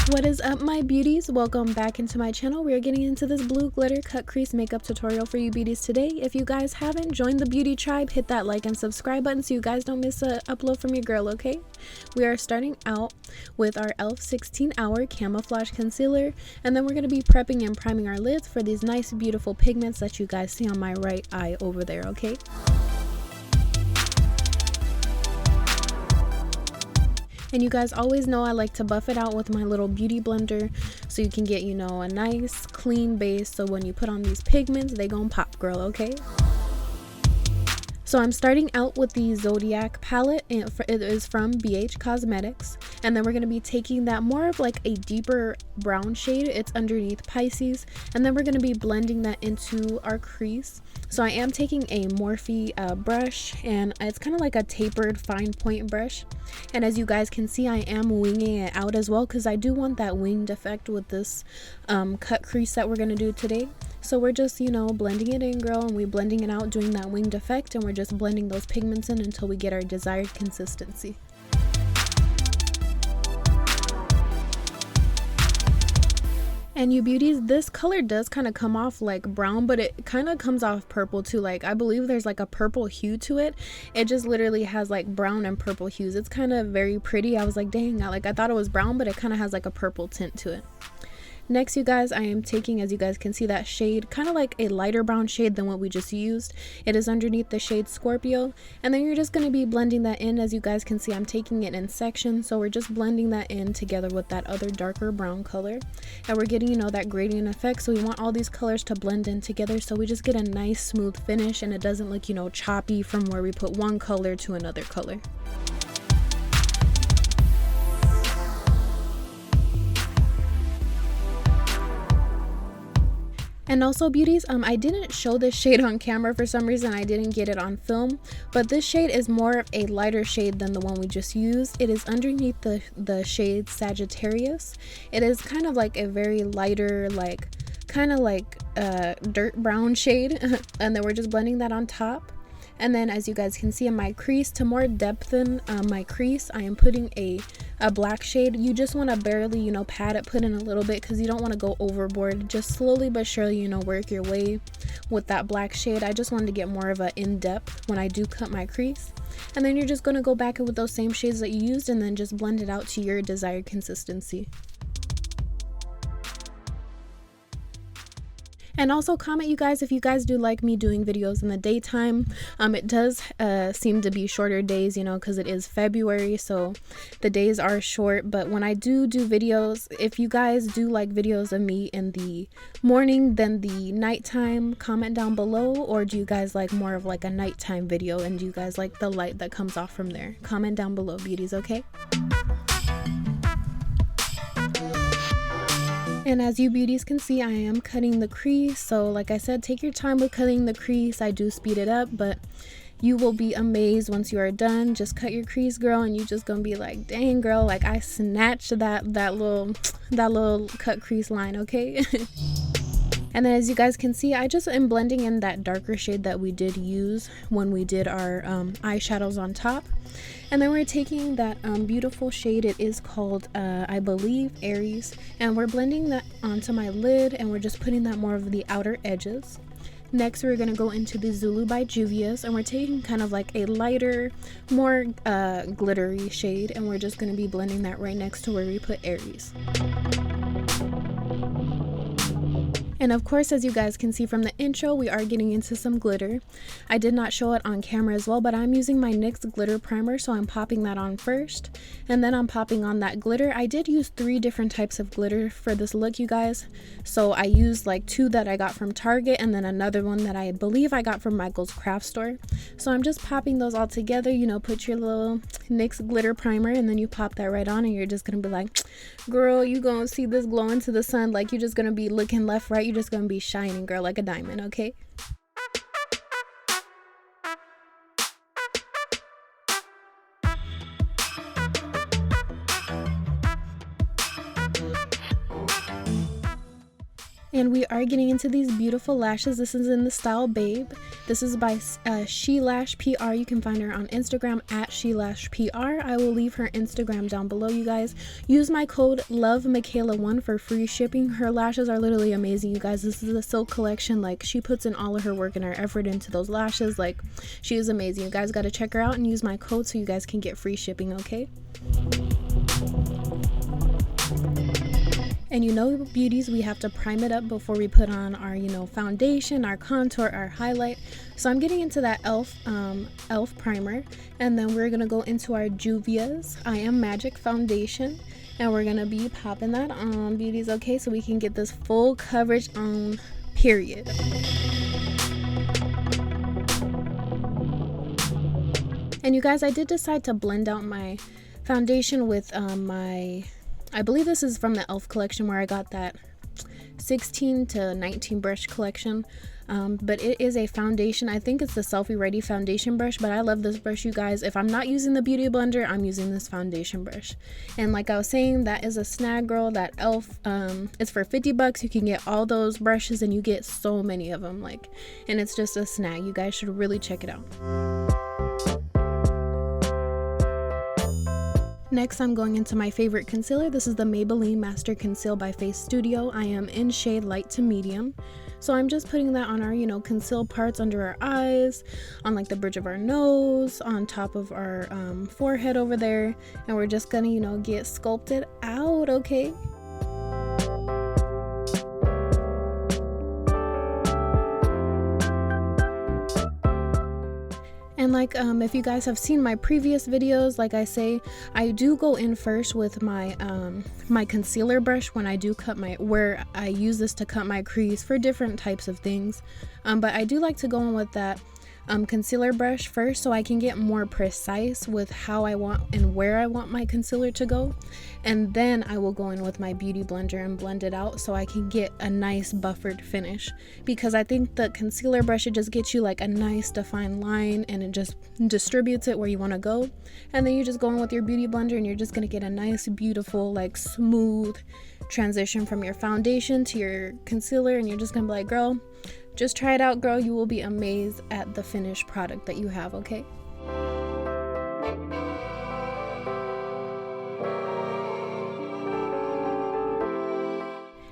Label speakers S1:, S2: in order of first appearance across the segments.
S1: What is up, my beauties? Welcome back into my channel. We are getting into this blue glitter cut crease makeup tutorial for you beauties today. If you guys haven't joined the beauty tribe, hit that like and subscribe button so you guys don't miss an upload from your girl, okay? We are starting out with our e.l.f. 16 Hour Camouflage Concealer, and then we're going to be prepping and priming our lids for these nice, beautiful pigments that you guys see on my right eye over there, okay? And you guys always know I like to buff it out with my little beauty blender so you can get, you know, a nice clean base so when you put on these pigments, they gon' pop, girl, okay? So I'm starting out with the Zodiac palette. It is from bhcosmetics, and then we're going to be taking that more of like a deeper brown shade. It's underneath Pisces, and then we're going to be blending that into our crease. So I am taking a Morphe brush, and it's kind of like a tapered fine point brush, and as you guys can see, I am winging it out as well because I do want that winged effect with this cut crease that we're going to do today. So we're just, you know, blending it in, girl, and we're blending it out, doing that winged effect, and we're just blending those pigments in until we get our desired consistency. And you beauties, this color does kind of come off like brown, but it kind of comes off purple too. Like, I believe there's like a purple hue to it. It just literally has like brown and purple hues. It's kind of very pretty. I was like, dang, I thought it was brown, but it kind of has like a purple tint to it. Next, you guys, I am taking, as you guys can see, that shade, kind of like a lighter brown shade than what we just used. It is underneath the shade Scorpio, and then you're just going to be blending that in. As you guys can see, I'm taking it in sections, so we're just blending that in together with that other darker brown color, and we're getting, you know, that gradient effect. So we want all these colors to blend in together so we just get a nice smooth finish, and it doesn't look, you know, choppy from where we put one color to another color. And also, beauties, I didn't show this shade on camera for some reason. I didn't get it on film, but this shade is more of a lighter shade than the one we just used. It is underneath the shade Sagittarius. It is kind of like a very lighter, like kind of like dirt brown shade, and then we're just blending that on top. And then, as you guys can see in my crease, to more depthen my crease, I am putting a black shade. You just want to barely, you know, pat it, put in a little bit because you don't want to go overboard. Just slowly but surely, you know, work your way with that black shade. I just wanted to get more of a in-depth when I do cut my crease. And then you're just going to go back in with those same shades that you used and then just blend it out to your desired consistency. And also comment, you guys, if you guys do like me doing videos in the daytime. It does seem to be shorter days, you know, because it is February, so the days are short. But when I do videos, if you guys do like videos of me in the morning than the nighttime, comment down below. Or do you guys like more of like a nighttime video, and do you guys like the light that comes off from there? Comment down below, beauties, okay? And as you beauties can see, I am cutting the crease. So like I said, take your time with cutting the crease. I do speed it up, but you will be amazed once you are done. Just cut your crease, girl, and you just gonna be like, dang, girl, like I snatched that little cut crease line, okay? And then, as you guys can see, I just am blending in that darker shade that we did use when we did our eyeshadows on top. And then we're taking that beautiful shade. It is called, I believe, Aries. And we're blending that onto my lid, and we're just putting that more of the outer edges. Next, we're going to go into the Zulu by Juvia's, and we're taking kind of like a lighter, more glittery shade, and we're just going to be blending that right next to where we put Aries. And of course, as you guys can see from the intro, we are getting into some glitter. I did not show it on camera as well, but I'm using my NYX glitter primer, so I'm popping that on first, and then I'm popping on that glitter. I did use 3 different types of glitter for this look, you guys. So I used like 2 that I got from Target, and then another one that I believe I got from Michael's craft store. So I'm just popping those all together. You know, put your little NYX glitter primer, and then you pop that right on, and you're just gonna be like, girl, you gonna see this glow into the sun. Like, you're just gonna be looking left, right. You're just gonna be shining, girl, like a diamond, okay? And we are getting into these beautiful lashes. This is in the style Babe. This is by sheilashpr. You can find her on Instagram at sheilashpr. I will leave her Instagram down below, you guys. Use my code LOVEMichaela1 for free shipping. Her lashes are literally amazing, you guys. This is a silk collection. Like, she puts in all of her work and her effort into those lashes. Like, she is amazing. You guys got to check her out and use my code so you guys can get free shipping, okay? And you know, beauties, we have to prime it up before we put on our, you know, foundation, our contour, our highlight. So I'm getting into that elf primer, and then we're gonna go into our Juvia's I Am Magic foundation, and we're gonna be popping that on, beauties, okay, so we can get this full coverage on, period. And you guys, I did decide to blend out my foundation with I believe this is from the e.l.f. collection where I got that 16 to 19 brush collection. But it is a foundation. I think it's the Selfie Ready foundation brush, but I love this brush, you guys. If I'm not using the Beauty Blender, I'm using this foundation brush. And like I was saying, that is a snag, girl. That e.l.f. It's for 50 bucks. You can get all those brushes and you get so many of them. Like, and it's just a snag. You guys should really check it out. Next, I'm going into my favorite concealer. This is the Maybelline Master Conceal by Face Studio. I am in shade light to medium. So I'm just putting that on our, you know, concealed parts under our eyes, on like the bridge of our nose, on top of our forehead over there. And we're just gonna, you know, get sculpted out, okay? And like if you guys have seen my previous videos, like I say, I do go in first with my my concealer brush when I do cut my, where I use this to cut my crease for different types of things. But I do like to go in with that concealer brush first, so I can get more precise with how I want and where I want my concealer to go, and then I will go in with my Beauty Blender and blend it out so I can get a nice buffered finish, because I think the concealer brush, it just gets you like a nice defined line and it just distributes it where you want to go, and then you just go in with your Beauty Blender and you're just gonna get a nice, beautiful, like smooth transition from your foundation to your concealer, and you're just gonna be like, girl, just try it out, girl. You will be amazed at the finished product that you have, okay?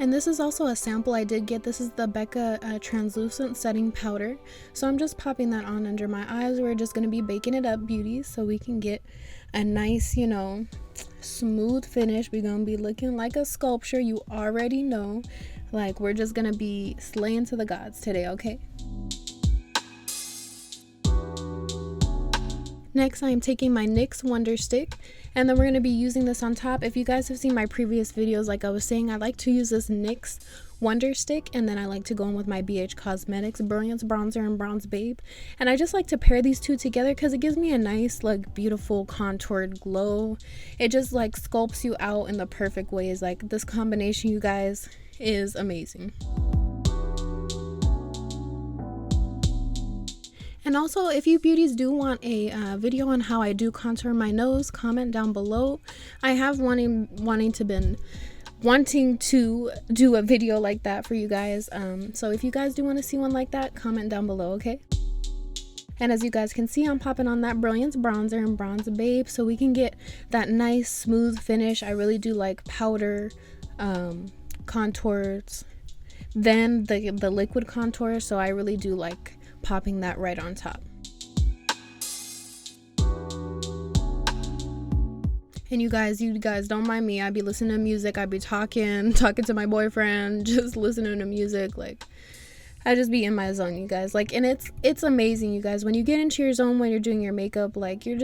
S1: And this is also a sample I did get. This is the Becca translucent setting powder. So I'm just popping that on under my eyes. We're just going to be baking it up, beauties, so we can get a nice, you know, smooth finish. We're going to be looking like a sculpture. You already know. Like, we're just gonna be slaying to the gods today, okay? Next, I am taking my NYX Wonderstick, and then we're gonna be using this on top. If you guys have seen my previous videos, like I was saying, I like to use this NYX Wonderstick, and then I like to go in with my bhcosmetics Brilliance bronzer and Bronze Babe, and I just like to pair these two together because it gives me a nice, like, beautiful contoured glow. It just like sculpts you out in the perfect ways. Like, this combination, you guys, is amazing. And also, if you beauties do want a video on how I do contour my nose, comment down below. I have wanting to do a video like that for you guys. So if you guys do want to see one like that, comment down below, okay? And as you guys can see, I'm popping on that Brilliance bronzer and Bronze Babe so we can get that nice smooth finish. I really do like powder contours than the liquid contour, so I really do like popping that right on top. And you guys don't mind me, I be listening to music, I be talking to my boyfriend, just listening to music. Like, I just be in my zone, you guys. Like, and it's amazing, you guys, when you get into your zone when you're doing your makeup. Like, you're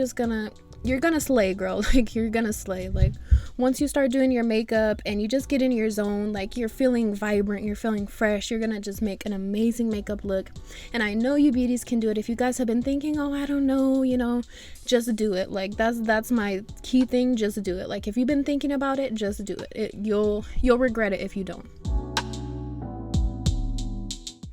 S1: gonna slay, girl. Like, you're gonna slay. Like, once you start doing your makeup and you just get in your zone, like, you're feeling vibrant, you're feeling fresh, you're gonna just make an amazing makeup look. And I know you beauties can do it. If you guys have been thinking, oh, I don't know, you know, just do it. Like, that's my key thing. Just do it. Like, if you've been thinking about it, just do it. You'll regret it if you don't.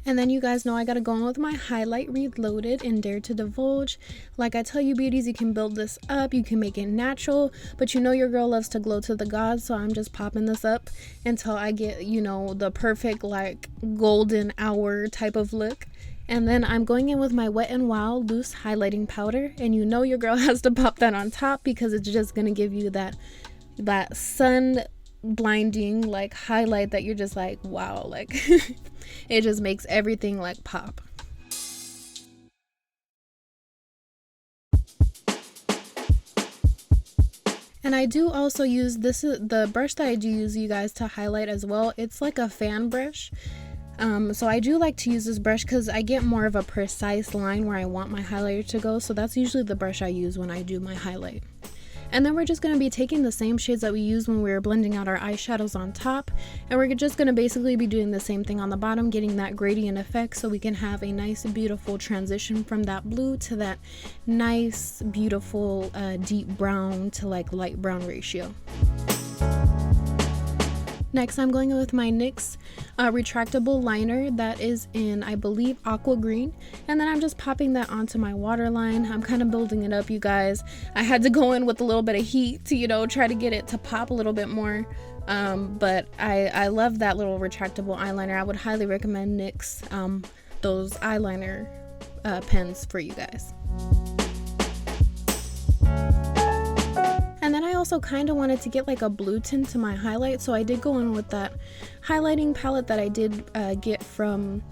S1: And then you guys know I gotta go on with my highlight Reloaded in Dare to Divulge. Like I tell you beauties, you can build this up, you can make it natural, but you know your girl loves to glow to the gods, so I'm just popping this up until I get, you know, the perfect, like, golden hour type of look. And then I'm going in with my Wet n Wild loose highlighting powder, and you know your girl has to pop that on top because it's just gonna give you that sun blinding like highlight that you're just like, wow, like it just makes everything like pop. And I do also use, this is the brush that I do use, you guys, to highlight as well. It's like a fan brush. So I do like to use this brush because I get more of a precise line where I want my highlighter to go. So that's usually the brush I use when I do my highlight. And then we're just going to be taking the same shades that we used when we were blending out our eyeshadows on top, and we're just going to basically be doing the same thing on the bottom, getting that gradient effect so we can have a nice beautiful transition from that blue to that nice beautiful deep brown to like light brown ratio. Next, I'm going with my NYX retractable liner that is in, I believe, aqua green, and then I'm just popping that onto my waterline. I'm kind of building it up, you guys. I had to go in with a little bit of heat to, you know, try to get it to pop a little bit more, but I love that little retractable eyeliner. I would highly recommend NYX those eyeliner pens for you guys. And then I also kind of wanted to get like a blue tint to my highlight, so I did go in with that highlighting palette that I did get from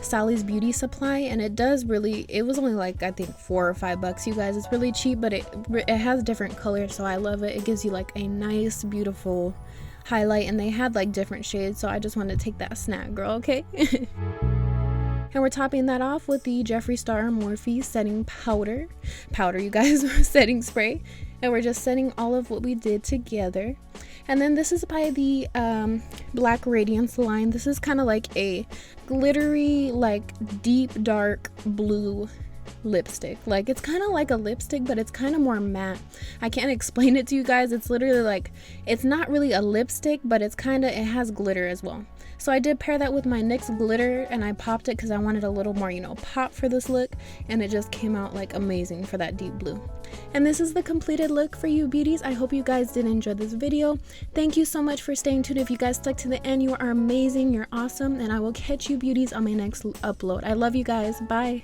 S1: Sally's Beauty Supply, and it does really, it was only like I think $4 or $5, you guys. It's really cheap, but it has different colors, so I love it. It gives you like a nice beautiful highlight, and they had like different shades, so I just wanted to take that snag, girl, okay? And we're topping that off with the Jeffree Star Morphe setting powder, you guys, setting spray. And we're just setting all of what we did together. And then this is by the Black Radiance line. This is kind of like a glittery, like deep dark blue lipstick. Like it's kind of like a lipstick, but it's kind of more matte. I can't explain it to you guys. It's literally like, it's not really a lipstick, but it's kind of, it has glitter as well. So I did pair that with my NYX glitter, and I popped it because I wanted a little more, you know, pop for this look, and it just came out like amazing for that deep blue. And this is the completed look for you beauties. I hope you guys did enjoy this video. Thank you so much for staying tuned. If you guys stuck to the end, you are amazing, you're awesome, and I will catch you beauties on my next upload. I love you guys. Bye.